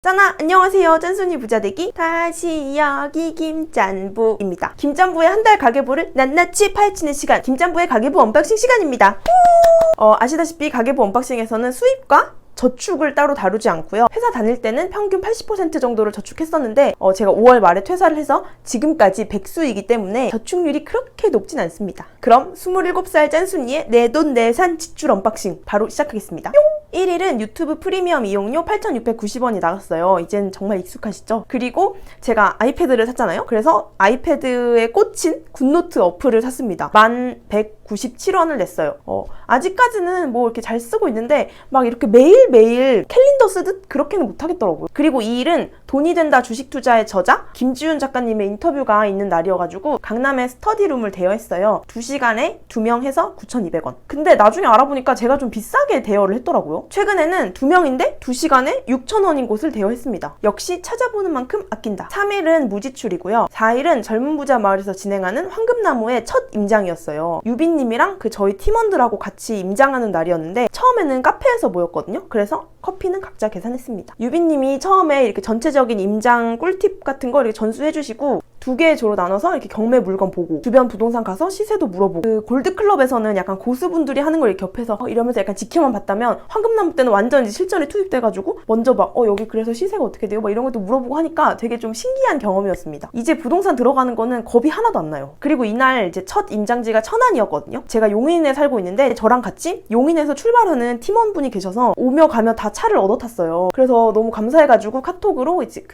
짠아! 안녕하세요. 짠순이 부자되기 다시 여기 김짠부입니다. 김짠부의 한 달 가계부를 낱낱이 파헤치는 시간, 김짠부의 가계부 언박싱 시간입니다. 아시다시피 가계부 언박싱에서는 수입과 저축을 따로 다루지 않고요. 회사 다닐 때는 평균 80% 정도를 저축했었는데 제가 5월 말에 퇴사를 해서 지금까지 백수이기 때문에 저축률이 그렇게 높진 않습니다. 그럼 27살 짠순이의 내돈내산 지출 언박싱 바로 시작하겠습니다. 1일은 유튜브 프리미엄 이용료 8,690원이 나갔어요. 이젠 정말 익숙하시죠? 그리고 제가 아이패드를 샀잖아요. 그래서 아이패드에 꽂힌 굿노트 어플을 샀습니다. 1,197원을 냈어요. 아직까지는 뭐 이렇게 잘 쓰고 있는데 막 이렇게 매일매일 캘린더 쓰듯 그렇게는 못하겠더라고요. 그리고 2일은 돈이 된다 주식 투자의 저자 김지윤 작가님의 인터뷰가 있는 날이어가지고 강남에 스터디룸을 대여했어요. 2시간에 2명 해서 9,200원. 근데 나중에 알아보니까 제가 좀 비싸게 대여를 했더라고요. 최근에는 2명인데 2시간에 6,000원인 곳을 대여했습니다. 역시 찾아보는 만큼 아낀다. 3일은 무지출이고요. 4일은 젊은 부자 마을에서 진행하는 황금나무의 첫 임장이었어요. 유빈님이랑 저희 팀원들하고 같이 임장하는 날이었는데 처음에는 카페에서 모였거든요. 그래서 커피는 각자 계산했습니다. 유빈님이 처음에 이렇게 전체적인 임장 꿀팁 같은 거 이렇게 전수해주시고 2개의 조로 나눠서 이렇게 경매 물건 보고 주변 부동산 가서 시세도 물어보고 그 골드클럽에서는 약간 고수분들이 하는 걸 이렇게 옆에서 이러면서 약간 지켜만 봤다면 황금나무 때는 완전 이제 실전에 투입돼가지고 먼저 막 여기 그래서 시세가 어떻게 돼요? 막 이런 것도 물어보고 하니까 되게 좀 신기한 경험이었습니다. 이제 부동산 들어가는 거는 겁이 하나도 안 나요. 그리고 이날 이제 첫 임장지가 천안이었거든요. 제가 용인에 살고 있는데 저랑 같이 용인에서 출발하는 팀원분이 계셔서 오며 가며 다 차를 얻어 탔어요. 그래서 너무 감사해가지고 카톡으로 이제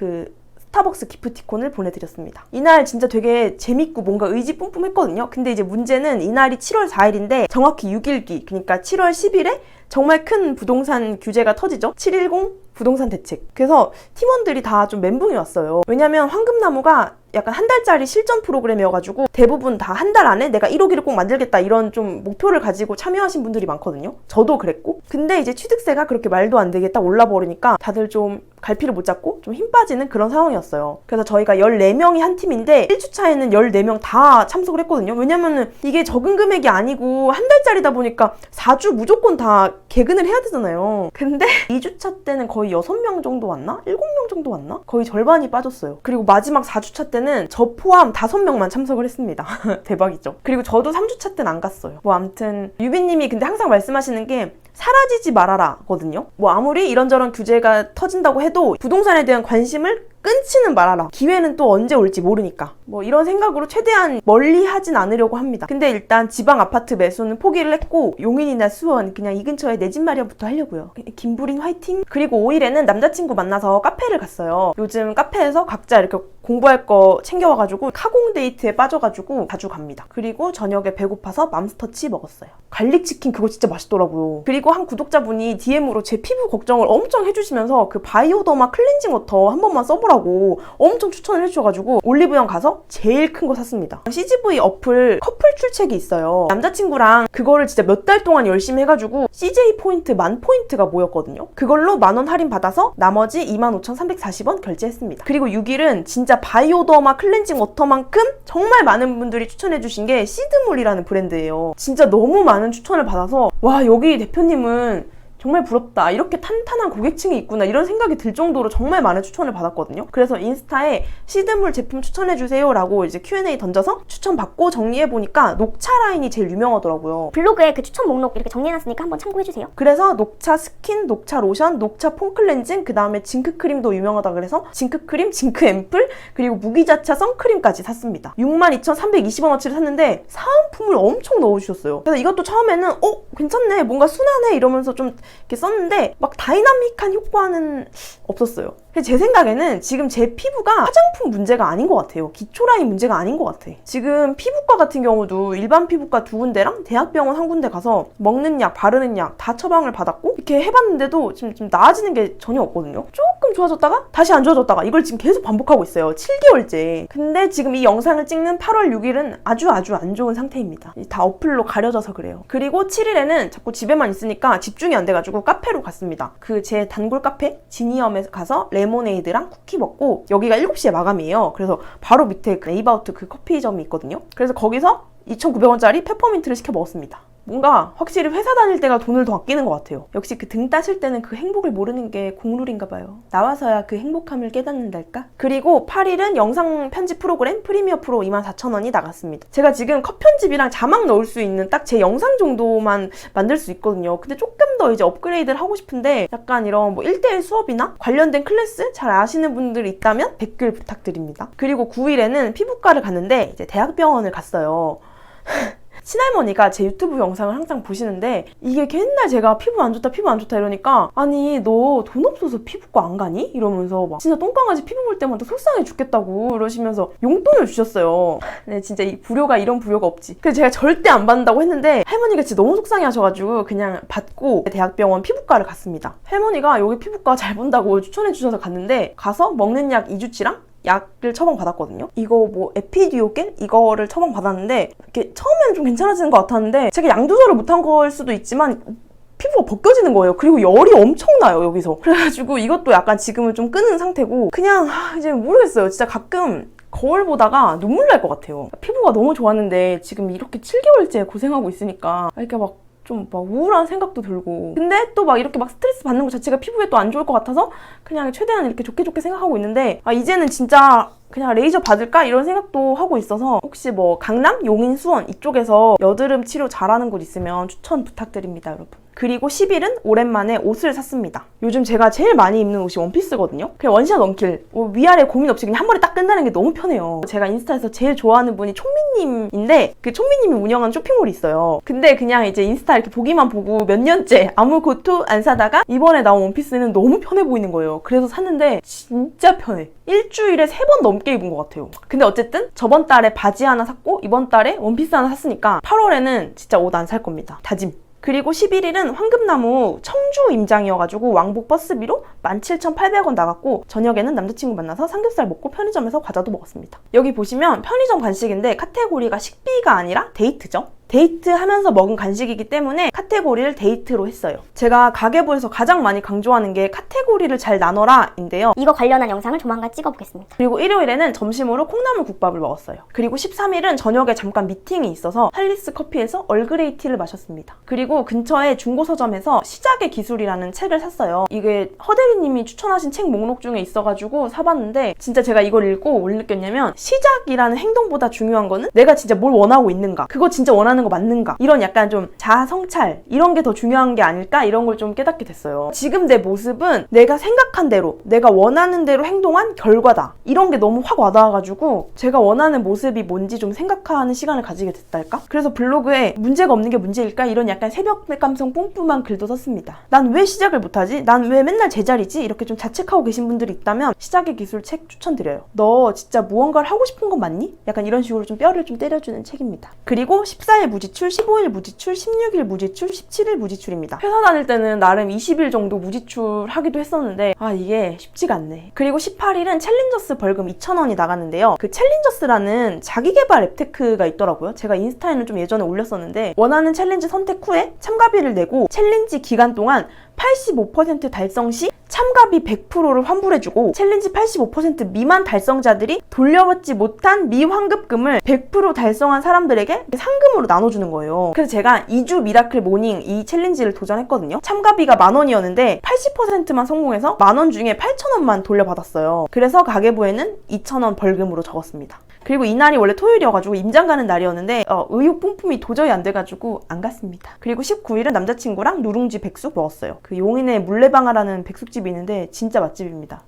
스타벅스 기프티콘을 보내드렸습니다. 이날 진짜 되게 재밌고 뭔가 의지 뿜뿜했거든요. 근데 이제 문제는 이날이 7월 4일인데 정확히 6일 뒤, 그러니까 7월 10일에 정말 큰 부동산 규제가 터지죠. 710 부동산 대책. 그래서 팀원들이 다 좀 멘붕이 왔어요. 왜냐면 황금나무가 약간 한 달짜리 실전 프로그램이어가지고 대부분 다 한 달 안에 내가 1호기를 꼭 만들겠다 이런 좀 목표를 가지고 참여하신 분들이 많거든요. 저도 그랬고. 근데 이제 취득세가 그렇게 말도 안 되게 딱 올라버리니까 다들 좀 갈피를 못 잡고 좀 힘 빠지는 그런 상황이었어요. 그래서 저희가 14명이 한 팀인데 1주차에는 14명 다 참석을 했거든요. 왜냐면은 이게 적은 금액이 아니고 한 달짜리다 보니까 4주 무조건 다 개근을 해야 되잖아요. 근데 2주차 때는 거의 6명 정도 왔나? 7명 정도 왔나? 거의 절반이 빠졌어요. 그리고 마지막 4주차 때는 저 포함 5명만 참석을 했습니다. 대박이죠. 그리고 저도 3주차 때는 안 갔어요. 뭐 아무튼 유빈님이 근데 항상 말씀하시는 게 사라지지 말아라 거든요. 뭐 아무리 이런저런 규제가 터진다고 해도 부동산에 대한 관심을 끊지는 말아라. 기회는 또 언제 올지 모르니까. 뭐 이런 생각으로 최대한 멀리 하진 않으려고 합니다. 근데 일단 지방 아파트 매수는 포기를 했고 용인이나 수원 그냥 이 근처에 내 집 마련부터 하려고요. 김부린 화이팅! 그리고 5일에는 남자친구 만나서 카페를 갔어요. 요즘 카페에서 각자 이렇게 공부할 거 챙겨와가지고 카공 데이트에 빠져가지고 자주 갑니다. 그리고 저녁에 배고파서 맘스터치 먹었어요. 갈릭치킨 그거 진짜 맛있더라고요. 그리고 한 구독자분이 DM으로 제 피부 걱정을 엄청 해주시면서 그 바이오더마 클렌징 워터 한 번만 써보라고 엄청 추천을 해주셔가지고 올리브영 가서 제일 큰 거 샀습니다. CGV 어플 커플 출첵이 있어요. 남자친구랑 그거를 진짜 몇 달 동안 열심히 해가지고 CJ 포인트 10,000포인트가 모였거든요. 그걸로 10,000원 할인 받아서 나머지 25,340원 결제했습니다. 그리고 6일은 진짜 바이오더마 클렌징 워터만큼 정말 많은 분들이 추천해주신 게 시드물이라는 브랜드예요. 진짜 너무 많은 추천을 받아서 와 여기 대표님은 정말 부럽다. 이렇게 탄탄한 고객층이 있구나. 이런 생각이 들 정도로 정말 많은 추천을 받았거든요. 그래서 인스타에 시드물 제품 추천해주세요 라고 이제 Q&A 던져서 추천받고 정리해보니까 녹차 라인이 제일 유명하더라고요. 블로그에 그 추천 목록 이렇게 정리해놨으니까 한번 참고해주세요. 그래서 녹차 스킨, 녹차 로션, 녹차 폼 클렌징, 그 다음에 징크크림도 유명하다 그래서 징크크림, 징크 앰플, 그리고 무기자차 선크림까지 샀습니다. 62,320원어치를 샀는데 사은품을 엄청 넣어주셨어요. 그래서 이것도 처음에는 괜찮네, 뭔가 순하네 이러면서 좀 이렇게 썼는데 막 다이나믹한 효과는 없었어요. 제 생각에는 지금 제 피부가 화장품 문제가 아닌 것 같아요. 기초 라인 문제가 아닌 것 같아. 지금 피부과 같은 경우도 일반 피부과 2군데랑 대학병원 1군데 가서 먹는 약, 바르는 약 다 처방을 받았고 이렇게 해봤는데도 지금 좀 나아지는 게 전혀 없거든요. 조금 좋아졌다가 다시 안 좋아졌다가 이걸 지금 계속 반복하고 있어요. 7개월째. 근데 지금 이 영상을 찍는 8월 6일은 아주 안 좋은 상태입니다. 다 어플로 가려져서 그래요. 그리고 7일에는 자꾸 집에만 있으니까 집중이 안 돼가지고 카페로 갔습니다. 제 단골 카페 지니엄에 가서 레모네이드랑 쿠키 먹고 여기가 7시에 마감이에요. 그래서 바로 밑에 네이버아웃 그 커피점이 있거든요. 그래서 거기서 2,900원짜리 페퍼민트를 시켜 먹었습니다. 뭔가 확실히 회사 다닐 때가 돈을 더 아끼는 것 같아요. 역시 그 등 따실 때는 그 행복을 모르는 게 국룰인가 봐요. 나와서야 그 행복함을 깨닫는달까? 그리고 8일은 영상 편집 프로그램 프리미어 프로 24,000원이 나갔습니다. 제가 지금 컷 편집이랑 자막 넣을 수 있는 딱 제 영상 정도만 만들 수 있거든요. 근데 조금 더 이제 업그레이드를 하고 싶은데 약간 이런 뭐 1대1 수업이나 관련된 클래스 잘 아시는 분들이 있다면 댓글 부탁드립니다. 그리고 9일에는 피부과를 갔는데 이제 대학병원을 갔어요. 친할머니가 제 유튜브 영상을 항상 보시는데 이게 맨날 제가 피부 안 좋다 이러니까 아니 너 돈 없어서 피부과 안 가니? 이러면서 막 진짜 똥강아지 피부 볼 때마다 속상해 죽겠다고 이러시면서 용돈을 주셨어요. 네, 진짜 이 불효가 이런 불효가 없지. 그래서 제가 절대 안 받는다고 했는데 할머니가 진짜 너무 속상해 하셔가지고 그냥 받고 대학병원 피부과를 갔습니다. 할머니가 여기 피부과 잘 본다고 추천해 주셔서 갔는데 가서 먹는 약 2주치랑 약을 처방받았거든요. 이거 뭐 에피듀오겐? 이거를 처방받았는데 이렇게 처음에는 좀 괜찮아지는 것 같았는데 제가 양 조절을 못한 거일 수도 있지만 피부가 벗겨지는 거예요. 그리고 열이 엄청 나요, 여기서. 그래가지고 이것도 약간 지금은 좀 끄는 상태고 그냥 이제 모르겠어요. 진짜 가끔 거울 보다가 눈물 날 것 같아요. 피부가 너무 좋았는데 지금 이렇게 7개월째 고생하고 있으니까 이렇게 막 우울한 생각도 들고 근데 또 막 이렇게 막 스트레스 받는 것 자체가 피부에 또 안 좋을 것 같아서 그냥 최대한 이렇게 좋게 생각하고 있는데 이제는 진짜 그냥 레이저 받을까? 이런 생각도 하고 있어서 혹시 뭐 강남, 용인, 수원 이쪽에서 여드름 치료 잘하는 곳 있으면 추천 부탁드립니다, 여러분. 그리고 10일은 오랜만에 옷을 샀습니다. 요즘 제가 제일 많이 입는 옷이 원피스거든요. 그냥 원샷 원킬. 위아래 고민 없이 그냥 한 번에 딱 끝나는 게 너무 편해요. 제가 인스타에서 제일 좋아하는 분이 촌미님인데 그 촌미님이 운영하는 쇼핑몰이 있어요. 근데 그냥 이제 인스타 이렇게 보기만 보고 몇 년째 아무 고토 안 사다가 이번에 나온 원피스는 너무 편해 보이는 거예요. 그래서 샀는데 진짜 편해. 일주일에 3번 넘게 입은 것 같아요. 근데 어쨌든 저번 달에 바지 하나 샀고 이번 달에 원피스 하나 샀으니까 8월에는 진짜 옷 안 살 겁니다. 다짐. 그리고 11일은 황금나무 청주 임장이어가지고 왕복 버스비로 17,800원 나갔고 저녁에는 남자친구 만나서 삼겹살 먹고 편의점에서 과자도 먹었습니다. 여기 보시면 편의점 간식인데 카테고리가 식비가 아니라 데이트죠. 데이트하면서 먹은 간식이기 때문에 카테고리를 데이트로 했어요. 제가 가계부에서 가장 많이 강조하는 게 카테고리를 잘 나눠라 인데요. 이거 관련한 영상을 조만간 찍어보겠습니다. 그리고 일요일에는 점심으로 콩나물 국밥을 먹었어요. 그리고 13일은 저녁에 잠깐 미팅이 있어서 할리스 커피에서 얼그레이 티를 마셨습니다. 그리고 근처에 중고서점에서 시작의 기술이라는 책을 샀어요. 이게 허대리님이 추천하신 책 목록 중에 있어가지고 사봤는데 진짜 제가 이걸 읽고 뭘 느꼈냐면 시작이라는 행동보다 중요한 거는 내가 진짜 뭘 원하고 있는가, 그거 진짜 원하는 거 맞는가, 이런 약간 좀 자아 성찰 이런 게 더 중요한 게 아닐까, 이런 걸 좀 깨닫게 됐어요. 지금 내 모습은 내가 생각한 대로 내가 원하는 대로 행동한 결과다, 이런 게 너무 확 와닿아가지고 제가 원하는 모습이 뭔지 좀 생각하는 시간을 가지게 됐달까? 그래서 블로그에 문제가 없는 게 문제일까? 이런 약간 새벽 감성 뿜뿜한 글도 썼습니다. 난 왜 시작을 못하지? 난 왜 맨날 제자리지? 이렇게 좀 자책하고 계신 분들이 있다면 시작의 기술 책 추천드려요. 너 진짜 무언가를 하고 싶은 건 맞니? 약간 이런 식으로 좀 뼈를 좀 때려주는 책입니다. 그리고 14일 무지출, 15일 무지출, 16일 무지출, 17일 무지출입니다. 회사 다닐 때는 나름 20일 정도 무지출 하기도 했었는데 이게 쉽지가 않네. 그리고 18일은 챌린저스 벌금 2,000원이 나갔는데요. 그 챌린저스라는 자기개발 앱테크가 있더라고요. 제가 인스타에는 좀 예전에 올렸었는데 원하는 챌린지 선택 후에 참가비를 내고 챌린지 기간 동안 85% 달성 시 참가비 100%를 환불해주고 챌린지 85% 미만 달성자들이 돌려받지 못한 미환급금을 100% 달성한 사람들에게 상금으로 나눠주는 거예요. 그래서 제가 2주 미라클 모닝 이 챌린지를 도전했거든요. 참가비가 10,000원이었는데 80%만 성공해서 10,000원 중에 8,000원만 돌려받았어요. 그래서 가계부에는 2,000원 벌금으로 적었습니다. 그리고 이날이 원래 토요일이어가지고 임장 가는 날이었는데 의욕 뿜뿜이 도저히 안 돼가지고 안 갔습니다. 그리고 19일은 남자친구랑 누룽지 백숙 먹었어요. 그 용인에 물레방아라는 백숙집이 있는데 진짜 맛집입니다.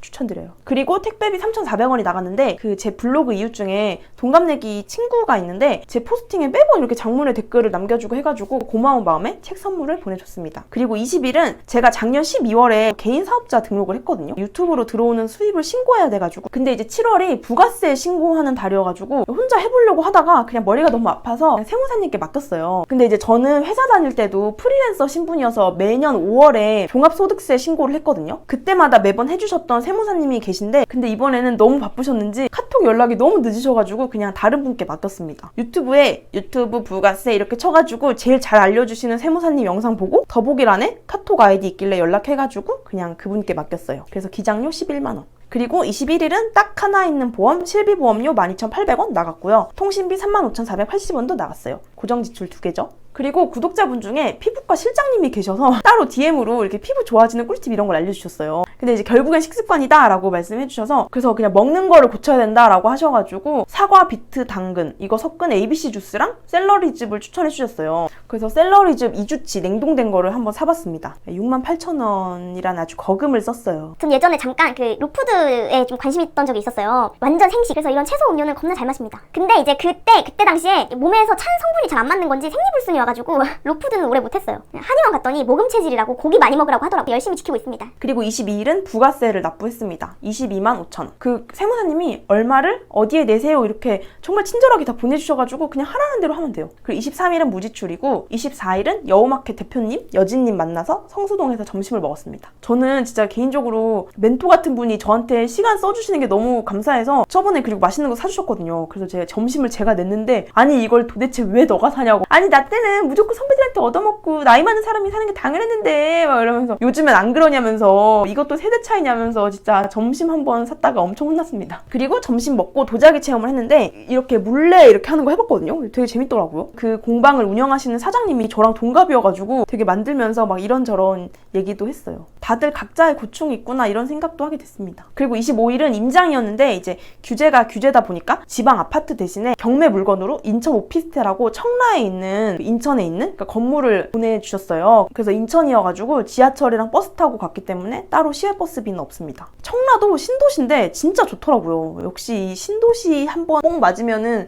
추천드려요. 그리고 택배비 3,400원이 나갔는데 그 제 블로그 이웃 중에 동갑내기 친구가 있는데 제 포스팅에 매번 이렇게 장문의 댓글을 남겨주고 해가지고 고마운 마음에 책 선물을 보내줬습니다. 그리고 20일은 제가 작년 12월에 개인 사업자 등록을 했거든요. 유튜브로 들어오는 수입을 신고해야 돼가지고 근데 이제 7월이 부가세 신고하는 달이어가지고 혼자 해보려고 하다가 그냥 머리가 너무 아파서 그냥 세무사님께 맡겼어요. 근데 이제 저는 회사 다닐 때도 프리랜서 신분이어서 매년 5월에 종합소득세 신고를 했거든요. 그때마다 매번 해주셨던 세무사님이 계신데 근데 이번에는 너무 바쁘셨는지 카톡 연락이 너무 늦으셔가지고 그냥 다른 분께 맡겼습니다. 유튜브에 유튜브 부가세 이렇게 쳐가지고 제일 잘 알려주시는 세무사님 영상 보고 더보기란에 카톡 아이디 있길래 연락해가지고 그냥 그분께 맡겼어요. 그래서 기장료 11만 원. 그리고 21일은 딱 하나 있는 보험 실비보험료 12,800원 나갔고요. 통신비 35,480원도 나갔어요. 고정지출 2개죠. 그리고 구독자분 중에 피부과 실장님이 계셔서 따로 DM으로 이렇게 피부 좋아지는 꿀팁 이런 걸 알려주셨어요. 근데 이제 결국엔 식습관이다 라고 말씀해주셔서 그래서 그냥 먹는 거를 고쳐야 된다라고 하셔가지고 사과, 비트, 당근 이거 섞은 ABC 주스랑 샐러리즙을 추천해주셨어요. 그래서 샐러리즙 2주치 냉동된 거를 한번 사봤습니다. 68,000원이란 아주 거금을 썼어요. 전 예전에 잠깐 그 로푸드에 좀 관심 있던 적이 있었어요. 완전 생식. 그래서 이런 채소 음료는 겁나 잘 마십니다. 근데 이제 그때 당시에 몸에서 찬 성분이 잘 안 맞는 건지 생리불순이 와가지고 로푸드는 오래 못했어요. 한의원 갔더니 모금 체질이라고 고기 많이 먹으라고 하더라고요. 열심히 지키고 있습니다. 그리고 22일은 부가세를 납부했습니다. 225,500원. 그 세무사님이 얼마를 어디에 내세요 이렇게 정말 친절하게 다 보내주셔가지고 그냥 하라는 대로 하면 돼요. 그리고 23일은 무지출이고 24일은 여우마켓 대표님, 여진님 만나서 성수동에서 점심을 먹었습니다. 저는 진짜 개인적으로 멘토 같은 분이 저한테 시간 써주시는 게 너무 감사해서 저번에 그리고 맛있는 거 사주셨거든요. 그래서 제가 점심을 제가 냈는데 아니 이걸 도대체 왜 너가 사냐고. 아니 나 때는 무조건 선배들한테 얻어먹고 나이 많은 사람이 사는 게 당연했는데 막 이러면서 요즘엔 안 그러냐면서 이것도 세대 차이냐면서 진짜 점심 한번 샀다가 엄청 혼났습니다. 그리고 점심 먹고 도자기 체험을 했는데 이렇게 물레 이렇게 하는 거 해봤거든요. 되게 재밌더라고요. 그 공방을 운영하시는 사장님이 저랑 동갑이어가지고 되게 만들면서 막 이런저런 얘기도 했어요. 다들 각자의 고충이 있구나 이런 생각도 하게 됐습니다. 그리고 25일은 임장이었는데 이제 규제가 규제다 보니까 지방 아파트 대신에 경매 물건으로 인천 오피스텔하고 청라에 있는 인천에 있는 그러니까 건물을 보내주셨어요. 그래서 인천이어가지고 지하철이랑 버스 타고 갔기 때문에 따로 시외버스비는 없습니다. 청라도 신도시인데 진짜 좋더라고요. 역시 신도시 한번 뽕 맞으면은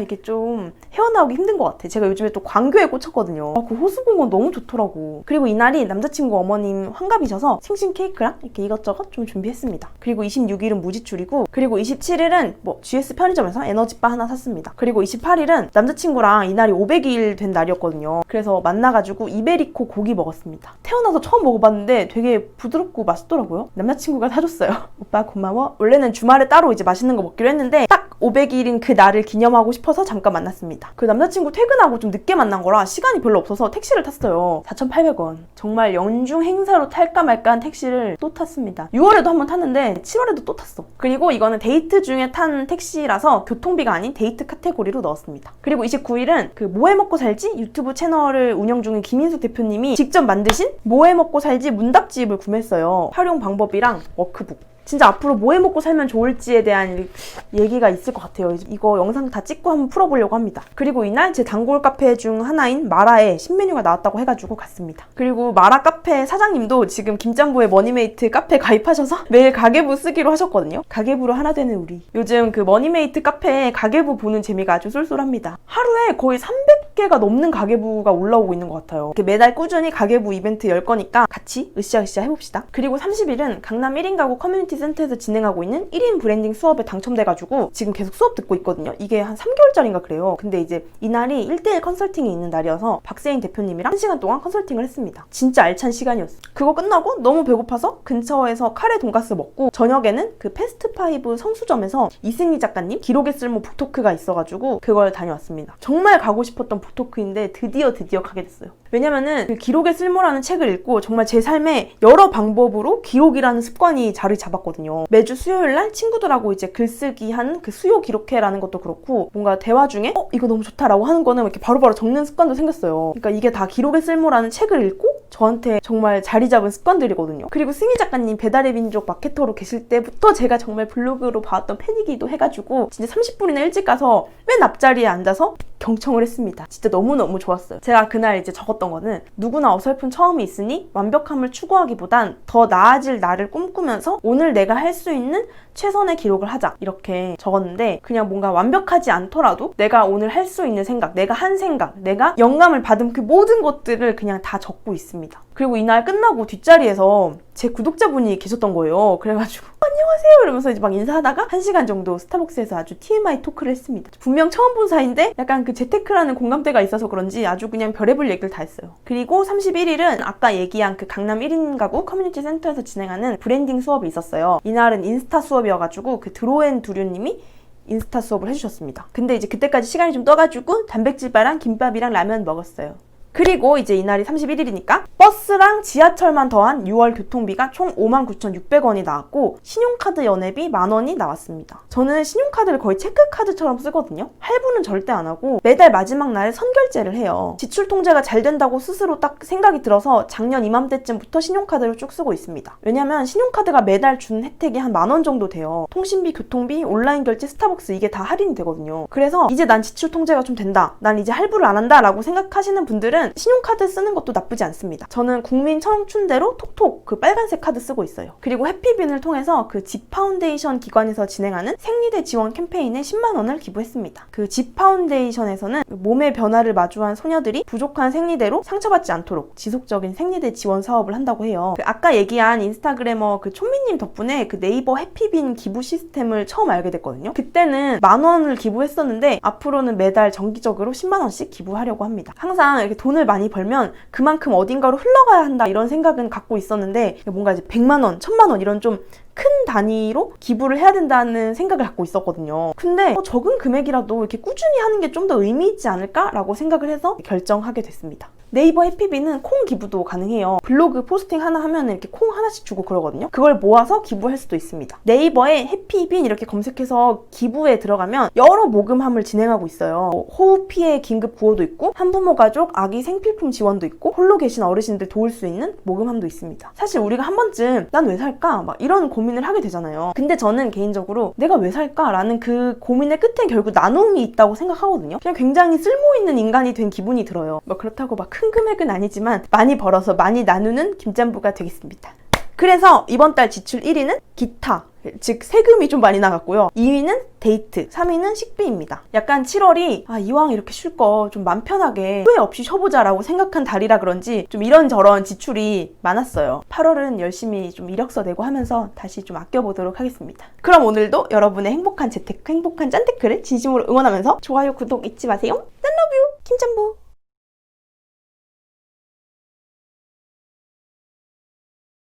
이게 좀 헤어나오기 힘든 것 같아. 제가 요즘에 또 광교에 꽂혔거든요. 그 호수공원 너무 좋더라고. 그리고 이날이 남자친구 어머님 환갑이셔서 생신 케이크랑 이렇게 이것저것 좀 준비했습니다. 그리고 26일은 무지출이고 그리고 27일은 GS 편의점에서 에너지바 하나 샀습니다. 그리고 28일은 남자친구랑 이날이 500일 된 날이었거든요. 그래서 만나가지고 이베리코 고기 먹었습니다. 태어나서 처음 먹어봤는데 되게 부드럽고 맛있더라고요. 남자친구가 사줬어요. 오빠 고마워. 원래는 주말에 따로 이제 맛있는 거 먹기로 했는데 딱 500일인 그 날을 기념하고 싶어서 잠깐 만났습니다. 그 남자친구 퇴근하고 좀 늦게 만난 거라 시간이 별로 없어서 택시를 탔어요. 4,800원. 정말 연중 행사로 탈까 말까 한 택시를 또 탔습니다. 6월에도 한번 탔는데 7월에도 또 탔어. 그리고 이거는 데이트 중에 탄 택시라서 교통비가 아닌 데이트 카테고리로 넣었습니다. 그리고 29일은 그 뭐해 먹고 살지 유튜브 채널을 운영 중인 김인수 대표님이 직접 만드신 뭐해 먹고 살지 문답집을 구매했어요. 활용 방법이랑 워크북. 진짜 앞으로 뭐 해먹고 살면 좋을지에 대한 얘기가 있을 것 같아요. 이거 영상 다 찍고 한번 풀어보려고 합니다. 그리고 이날 제 단골 카페 중 하나인 마라에 신메뉴가 나왔다고 해가지고 갔습니다. 그리고 마라 카페 사장님도 지금 김짬보의 머니메이트 카페 가입하셔서 매일 가계부 쓰기로 하셨거든요. 가계부로 하나 되는 우리. 요즘 그 머니메이트 카페에 가계부 보는 재미가 아주 쏠쏠합니다. 하루에 거의 300개가 넘는 가계부가 올라오고 있는 것 같아요. 이렇게 매달 꾸준히 가계부 이벤트 열 거니까 같이 으쌰으쌰 해봅시다. 그리고 30일은 강남 1인 가구 커뮤니티 센터에서 진행하고 있는 1인 브랜딩 수업에 당첨돼가지고 지금 계속 수업 듣고 있거든요. 이게 한 3개월짜리인가 그래요. 근데 이제 이날이 1대1 컨설팅이 있는 날이어서 박세인 대표님이랑 1시간 동안 컨설팅을 했습니다. 진짜 알찬 시간이었어. 그거 끝나고 너무 배고파서 근처에서 카레 돈가스 먹고 저녁에는 그 패스트파이브 성수점에서 이승희 작가님 기록에 쓸모 북토크가 있어가지고 그걸 다녀왔습니다. 정말 가고 싶었던 북토크인데 드디어 가게 됐어요. 왜냐면은 그 기록에 쓸모라는 책을 읽고 정말 제 삶에 여러 방법으로 기록이라는 습관이 자리 잡았거든요. 매주 수요일날 친구들하고 이제 글쓰기 한 그 수요 기록해라는 것도 그렇고 뭔가 대화 중에 이거 너무 좋다라고 하는 거는 이렇게 바로바로 적는 습관도 생겼어요. 그러니까 이게 다 기록에 쓸모라는 책을 읽고 저한테 정말 자리 잡은 습관들이거든요. 그리고 승희 작가님 배달의 민족 마케터로 계실 때부터 제가 정말 블로그로 봐왔던 팬이기도 해가지고 진짜 30분이나 일찍 가서 맨 앞자리에 앉아서 경청을 했습니다. 진짜 너무너무 좋았어요. 제가 그날 이제 적었던 거는 누구나 어설픈 처음이 있으니 완벽함을 추구하기보단 더 나아질 나를 꿈꾸면서 오늘 내가 할 수 있는 최선의 기록을 하자 이렇게 적었는데 그냥 뭔가 완벽하지 않더라도 내가 오늘 할 수 있는 생각, 내가 한 생각, 내가 영감을 받은 그 모든 것들을 그냥 다 적고 있습니다. 그리고 이날 끝나고 뒷자리에서 제 구독자분이 계셨던 거예요. 그래가지고 안녕하세요 이러면서 이제 막 인사하다가 1시간 정도 스타벅스에서 아주 TMI 토크를 했습니다. 분명 처음 본 사이인데 약간 그 재테크라는 공감대가 있어서 그런지 아주 그냥 별의별 얘기를 다 했어요. 그리고 31일은 아까 얘기한 그 강남 1인 가구 커뮤니티 센터에서 진행하는 브랜딩 수업이 있었어요. 이날은 인스타 수업이어가지고 그 드로앤 두류님이 인스타 수업을 해주셨습니다. 근데 이제 그때까지 시간이 좀 떠가지고 단백질바랑 김밥이랑 라면 먹었어요. 그리고 이제 이날이 31일이니까 버스랑 지하철만 더한 6월 교통비가 총 59,600원이 나왔고 신용카드 연회비 10,000원이 나왔습니다. 저는 신용카드를 거의 체크카드처럼 쓰거든요. 할부는 절대 안 하고 매달 마지막 날에 선결제를 해요. 지출 통제가 잘 된다고 스스로 딱 생각이 들어서 작년 이맘때쯤부터 신용카드를 쭉 쓰고 있습니다. 왜냐면 신용카드가 매달 준 혜택이 한 10,000원 정도 돼요. 통신비, 교통비, 온라인 결제, 스타벅스 이게 다 할인이 되거든요. 그래서 이제 난 지출 통제가 좀 된다. 난 이제 할부를 안 한다 라고 생각하시는 분들은 신용카드 쓰는 것도 나쁘지 않습니다. 저는 국민 청춘대로 톡톡 그 빨간색 카드 쓰고 있어요. 그리고 해피빈을 통해서 그 지파운데이션 기관에서 진행하는 생리대 지원 캠페인에 10만원을 기부했습니다. 그 지파운데이션에서는 몸의 변화를 마주한 소녀들이 부족한 생리대로 상처받지 않도록 지속적인 생리대 지원 사업을 한다고 해요. 그 아까 얘기한 인스타그래머 그 촌미님 덕분에 그 네이버 해피빈 기부 시스템을 처음 알게 됐거든요. 그때는 10,000원을 기부했었는데 앞으로는 매달 정기적으로 10만원씩 기부하려고 합니다. 항상 이렇게 돈을 많이 벌면 그만큼 어딘가로 흘러가야 한다 이런 생각은 갖고 있었는데 뭔가 이제 100만원, 1000만원 이런 좀 큰 단위로 기부를 해야 된다는 생각을 갖고 있었거든요. 근데 적은 금액이라도 이렇게 꾸준히 하는 게 좀 더 의미 있지 않을까라고 생각을 해서 결정하게 됐습니다. 네이버 해피빈은 콩 기부도 가능해요. 블로그 포스팅 하나 하면 이렇게 콩 하나씩 주고 그러거든요. 그걸 모아서 기부할 수도 있습니다. 네이버에 해피빈 이렇게 검색해서 기부에 들어가면 여러 모금함을 진행하고 있어요. 호우 피해 긴급 구호도 있고 한부모 가족 아기 생필품 지원도 있고 홀로 계신 어르신들 도울 수 있는 모금함도 있습니다. 사실 우리가 한 번쯤 난 왜 살까? 막 이런 고민을 하게 되잖아요. 근데 저는 개인적으로 내가 왜 살까? 라는 그 고민의 끝에 결국 나눔이 있다고 생각하거든요. 그냥 굉장히 쓸모있는 인간이 된 기분이 들어요. 뭐 그렇다고 막 큰 금액은 아니지만 많이 벌어서 많이 나누는 김짬부가 되겠습니다. 그래서 이번 달 지출 1위는 기타, 즉 세금이 좀 많이 나갔고요. 2위는 데이트, 3위는 식비입니다. 약간 7월이 이왕 이렇게 쉴 거 좀 맘 편하게 후회 없이 쉬어보자 라고 생각한 달이라 그런지 좀 이런저런 지출이 많았어요. 8월은 열심히 좀 이력서 내고 하면서 다시 좀 아껴보도록 하겠습니다. 그럼 오늘도 여러분의 행복한 재테크, 행복한 짠테크를 진심으로 응원하면서 좋아요, 구독 잊지 마세요. 난 러뷰 김짬부.